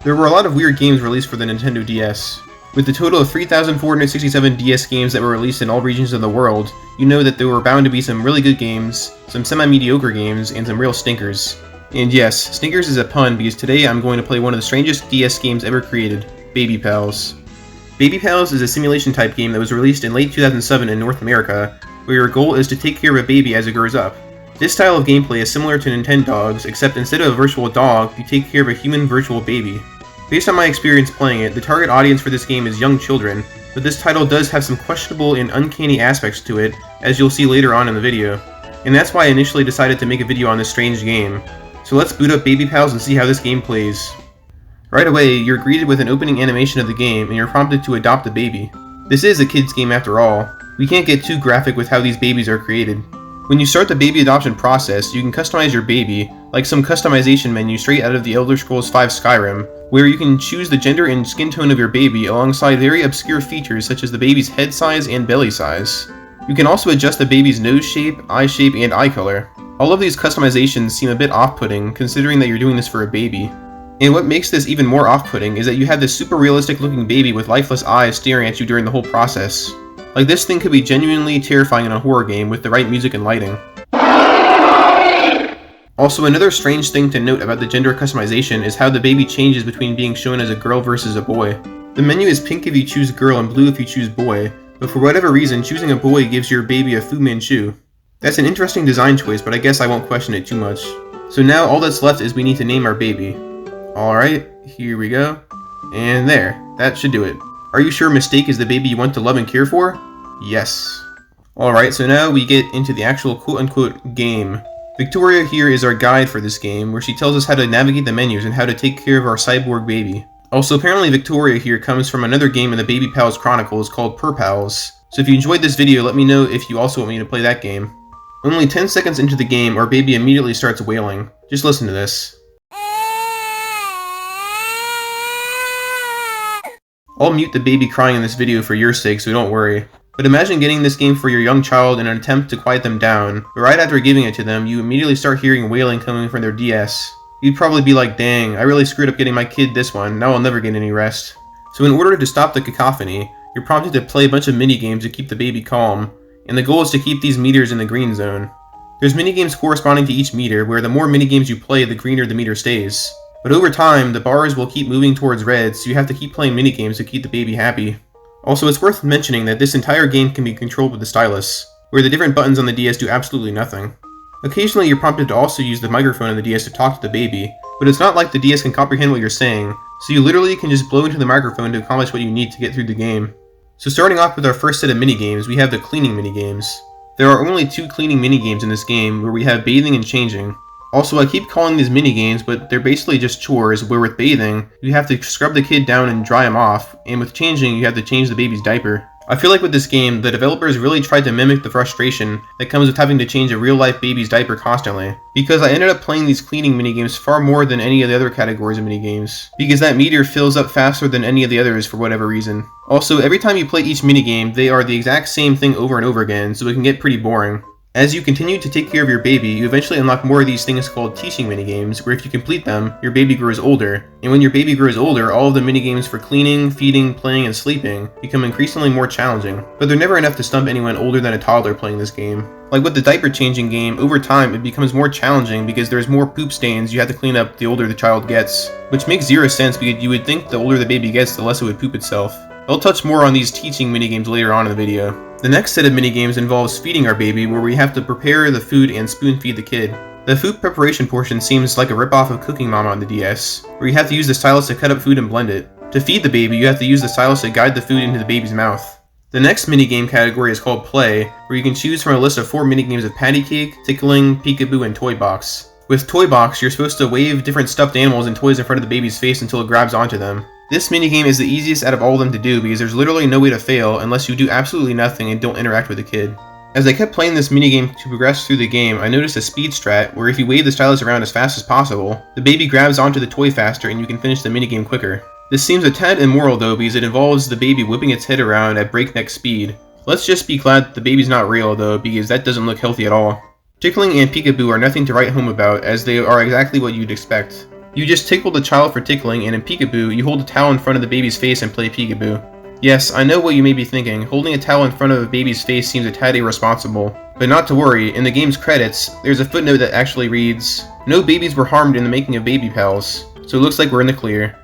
There were a lot of weird games released for the Nintendo DS. With the total of 3,467 DS games that were released in all regions of the world, you know that there were bound to be some really good games, some semi-mediocre games, and some real stinkers. And yes, stinkers is a pun because today I'm going to play one of the strangest DS games ever created, Baby Pals. Baby Pals is a simulation type game that was released in late 2007 in North America, where your goal is to take care of a baby as it grows up. This style of gameplay is similar to Nintendogs, except instead of a virtual dog, you take care of a human virtual baby. Based on my experience playing it, the target audience for this game is young children, but this title does have some questionable and uncanny aspects to it, as you'll see later on in the video. And that's why I initially decided to make a video on this strange game. So let's boot up Baby Pals and see how this game plays. Right away, you're greeted with an opening animation of the game, and you're prompted to adopt a baby. This is a kid's game after all. We can't get too graphic with how these babies are created. When you start the baby adoption process, you can customize your baby, like some customization menu straight out of the Elder Scrolls V Skyrim, where you can choose the gender and skin tone of your baby alongside very obscure features such as the baby's head size and belly size. You can also adjust the baby's nose shape, and eye color. All of these customizations seem a bit off-putting, considering that you're doing this for a baby. And what makes this even more off-putting is that you have this super realistic looking baby with lifeless eyes staring at you during the whole process. Like, this thing could be genuinely terrifying in a horror game with the right music and lighting. Also, another strange thing to note about the gender customization is how the baby changes between being shown as a girl versus a boy. The menu is pink if you choose girl and blue if you choose boy, but for whatever reason, choosing a boy gives your baby a Fu Manchu. That's an interesting design choice, but I guess I won't question it too much. So now all that's left is we need to name our baby. Alright, here we go. And there, that should do it. Are you sure Mistake is the baby you want to love and care for? Yes. Alright, so now we get into the actual quote-unquote game. Victoria here is our guide for this game, where she tells us how to navigate the menus and how to take care of our cyborg baby. Also, apparently Victoria here comes from another game in the Baby Pals Chronicles called Per Pals. So if you enjoyed this video, let me know if you also want me to play that game. Only 10 seconds into the game, our baby immediately starts wailing. Just listen to this. I'll mute the baby crying in this video for your sake, so don't worry. But imagine getting this game for your young child in an attempt to quiet them down, but right after giving it to them, you immediately start hearing wailing coming from their DS. You'd probably be like, dang, I really screwed up getting my kid this one, now I'll never get any rest. So in order to stop the cacophony, you're prompted to play a bunch of minigames to keep the baby calm, and the goal is to keep these meters in the green zone. There's minigames corresponding to each meter, where the more minigames you play, the greener the meter stays. But over time, the bars will keep moving towards red, so you have to keep playing minigames to keep the baby happy. Also, it's worth mentioning that this entire game can be controlled with the stylus, where the different buttons on the DS do absolutely nothing. Occasionally, you're prompted to also use the microphone on the DS to talk to the baby, but it's not like the DS can comprehend what you're saying, so you literally can just blow into the microphone to accomplish what you need to get through the game. So starting off with our first set of minigames, we have the cleaning minigames. There are only 2 cleaning minigames in this game, where we have bathing and changing. Also, I keep calling these minigames, but they're basically just chores, where with bathing, you have to scrub the kid down and dry him off, and with changing, you have to change the baby's diaper. I feel like with this game, the developers really tried to mimic the frustration that comes with having to change a real-life baby's diaper constantly, because I ended up playing these cleaning minigames far more than any of the other categories of minigames, because that meter fills up faster than any of the others for whatever reason. Also, every time you play each minigame, they are the exact same thing over and over again, so it can get pretty boring. As you continue to take care of your baby, you eventually unlock more of these things called teaching minigames, where if you complete them, your baby grows older. And when your baby grows older, all of the minigames for cleaning, feeding, playing, and sleeping become increasingly more challenging. But they're never enough to stump anyone older than a toddler playing this game. Like with the diaper changing game, over time it becomes more challenging because there's more poop stains you have to clean up the older the child gets. Which makes zero sense because you would think the older the baby gets, the less it would poop itself. I'll touch more on these teaching minigames later on in the video. The next set of minigames involves feeding our baby, where we have to prepare the food and spoon feed the kid. The food preparation portion seems like a ripoff of Cooking Mama on the DS, where you have to use the stylus to cut up food and blend it. To feed the baby, you have to use the stylus to guide the food into the baby's mouth. The next minigame category is called Play, where you can choose from a list of 4 minigames of Patty Cake, Tickling, Peekaboo, and Toy Box. With Toy Box, you're supposed to wave different stuffed animals and toys in front of the baby's face until it grabs onto them. This minigame is the easiest out of all of them to do because there's literally no way to fail unless you do absolutely nothing and don't interact with the kid. As I kept playing this minigame to progress through the game, I noticed a speed strat where if you wave the stylus around as fast as possible, the baby grabs onto the toy faster and you can finish the minigame quicker. This seems a tad immoral though because it involves the baby whipping its head around at breakneck speed. Let's just be glad the baby's not real though, because that doesn't look healthy at all. Tickling and Peekaboo are nothing to write home about, as they are exactly what you'd expect. You just tickle the child for tickling, and in Peekaboo, you hold a towel in front of the baby's face and play Peekaboo. Yes, I know what you may be thinking, holding a towel in front of a baby's face seems a tad irresponsible. But not to worry, in the game's credits, there's a footnote that actually reads, "No babies were harmed in the making of Baby Pals," so it looks like we're in the clear.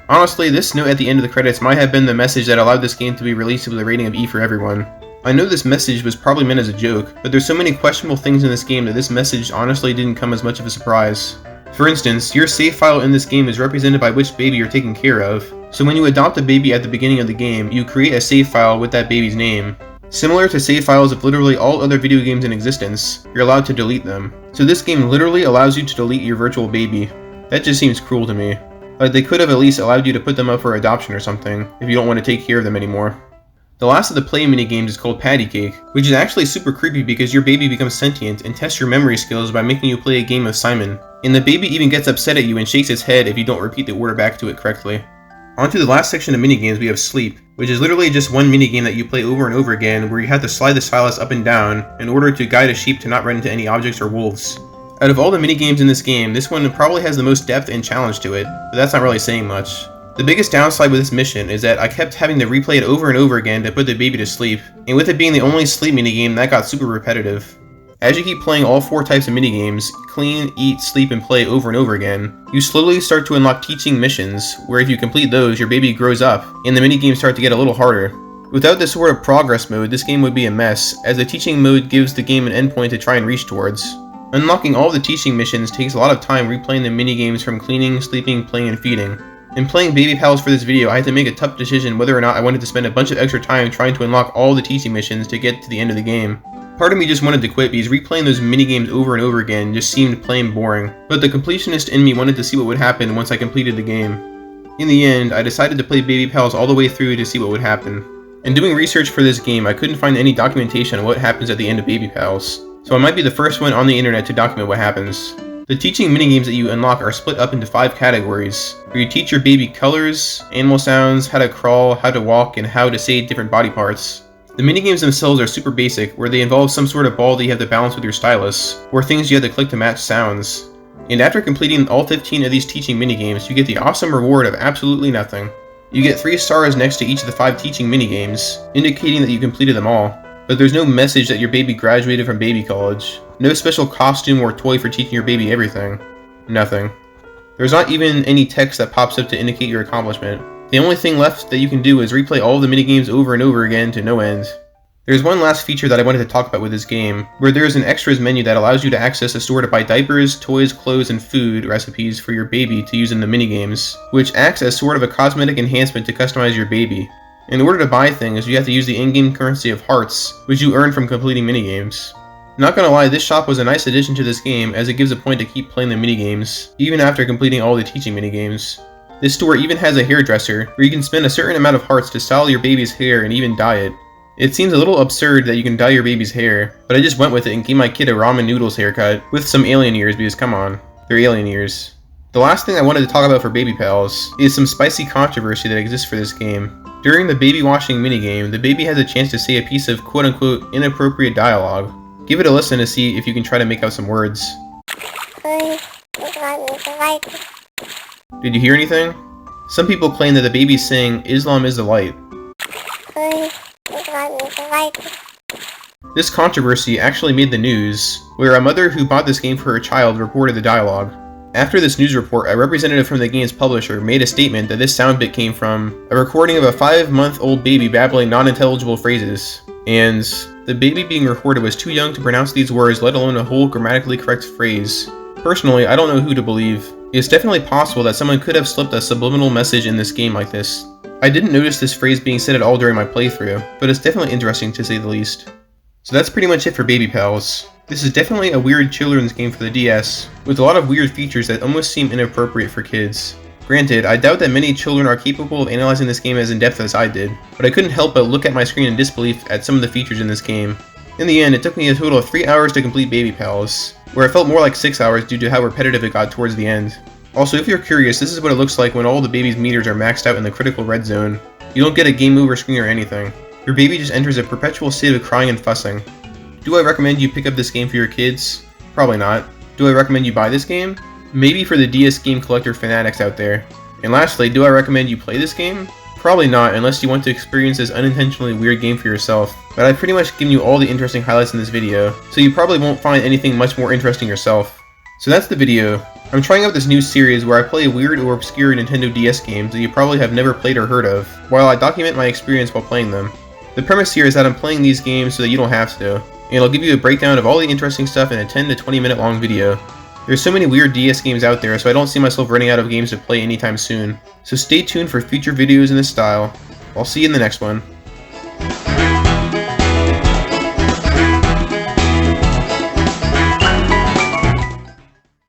Honestly, this note at the end of the credits might have been the message that allowed this game to be released with a rating of E for everyone. I know this message was probably meant as a joke, but there's so many questionable things in this game that this message honestly didn't come as much of a surprise. For instance, your save file in this game is represented by which baby you're taking care of, so when you adopt a baby at the beginning of the game, you create a save file with that baby's name. Similar to save files of literally all other video games in existence, you're allowed to delete them. So this game literally allows you to delete your virtual baby. That just seems cruel to me. Like they could have at least allowed you to put them up for adoption or something, if you don't want to take care of them anymore. The last of the play minigames is called Patty Cake, which is actually super creepy because your baby becomes sentient and tests your memory skills by making you play a game of Simon. And the baby even gets upset at you and shakes its head if you don't repeat the order back to it correctly. On to the last section of minigames, we have Sleep, which is literally just one minigame that you play over and over again where you have to slide the stylus up and down in order to guide a sheep to not run into any objects or wolves. Out of all the minigames in this game, this one probably has the most depth and challenge to it, but that's not really saying much. The biggest downside with this mission is that I kept having to replay it over and over again to put the baby to sleep, and with it being the only sleep minigame, that got super repetitive. As you keep playing all 4 types of minigames, clean, eat, sleep, and play over and over again, you slowly start to unlock teaching missions, where if you complete those, your baby grows up, and the minigames start to get a little harder. Without this sort of progress mode, this game would be a mess, as the teaching mode gives the game an endpoint to try and reach towards. Unlocking all the teaching missions takes a lot of time replaying the minigames from cleaning, sleeping, playing, and feeding. In playing Baby Pals for this video, I had to make a tough decision whether or not I wanted to spend a bunch of extra time trying to unlock all the teaching missions to get to the end of the game. Part of me just wanted to quit because replaying those minigames over and over again just seemed plain boring, but the completionist in me wanted to see what would happen once I completed the game. In the end, I decided to play Baby Pals all the way through to see what would happen. In doing research for this game, I couldn't find any documentation on what happens at the end of Baby Pals, so I might be the first one on the internet to document what happens. The teaching minigames that you unlock are split up into 5 categories, where you teach your baby colors, animal sounds, how to crawl, how to walk, and how to say different body parts. The minigames themselves are super basic, where they involve some sort of ball that you have to balance with your stylus, or things you have to click to match sounds. And after completing all 15 of these teaching minigames, you get the awesome reward of absolutely nothing. You get 3 stars next to each of the 5 teaching minigames, indicating that you completed them all. But there's no message that your baby graduated from baby college. No special costume or toy for teaching your baby everything. Nothing. There's not even any text that pops up to indicate your accomplishment. The only thing left that you can do is replay all of the minigames over and over again to no end. There's one last feature that I wanted to talk about with this game, where there is an extras menu that allows you to access a store to buy diapers, toys, clothes, and food recipes for your baby to use in the minigames, which acts as sort of a cosmetic enhancement to customize your baby. In order to buy things, you have to use the in-game currency of hearts, which you earn from completing minigames. Not gonna lie, this shop was a nice addition to this game as it gives a point to keep playing the minigames, even after completing all the teaching minigames. This store even has a hairdresser, where you can spend a certain amount of hearts to style your baby's hair and even dye it. It seems a little absurd that you can dye your baby's hair, but I just went with it and gave my kid a ramen noodles haircut, with some alien ears because come on, they're alien ears. The last thing I wanted to talk about for Baby Pals is some spicy controversy that exists for this game. During the baby washing minigame, the baby has a chance to say a piece of quote-unquote inappropriate dialogue. Give it a listen to see if you can try to make out some words. Did you hear anything? Some people claim that the baby's saying, "Islam is the light." This controversy actually made the news, where a mother who bought this game for her child reported the dialogue. After this news report, a representative from the game's publisher made a statement that this sound bit came from a recording of a 5-month-old baby babbling non-intelligible phrases, and the baby being recorded was too young to pronounce these words, let alone a whole grammatically correct phrase. Personally, I don't know who to believe. It's definitely possible that someone could have slipped a subliminal message in this game like this. I didn't notice this phrase being said at all during my playthrough, but it's definitely interesting to say the least. So that's pretty much it for Baby Pals. This is definitely a weird children's game for the DS, with a lot of weird features that almost seem inappropriate for kids. Granted, I doubt that many children are capable of analyzing this game as in-depth as I did, but I couldn't help but look at my screen in disbelief at some of the features in this game. In the end, it took me a total of 3 hours to complete Baby Pals, where it felt more like 6 hours due to how repetitive it got towards the end. Also, if you're curious, this is what it looks like when all the baby's meters are maxed out in the critical red zone. You don't get a game over screen or anything. Your baby just enters a perpetual state of crying and fussing. Do I recommend you pick up this game for your kids? Probably not. Do I recommend you buy this game? maybe for the DS game collector fanatics out there. And lastly, do I recommend you play this game? Probably not, unless you want to experience this unintentionally weird game for yourself, but I've pretty much given you all the interesting highlights in this video, so you probably won't find anything much more interesting yourself. So that's the video. I'm trying out this new series where I play weird or obscure Nintendo DS games that you probably have never played or heard of, while I document my experience while playing them. The premise here is that I'm playing these games so that you don't have to, and I'll give you a breakdown of all the interesting stuff in a 10 to 20 minute long video. There's so many weird DS games out there, so I don't see myself running out of games to play anytime soon. So stay tuned for future videos in this style. I'll see you in the next one.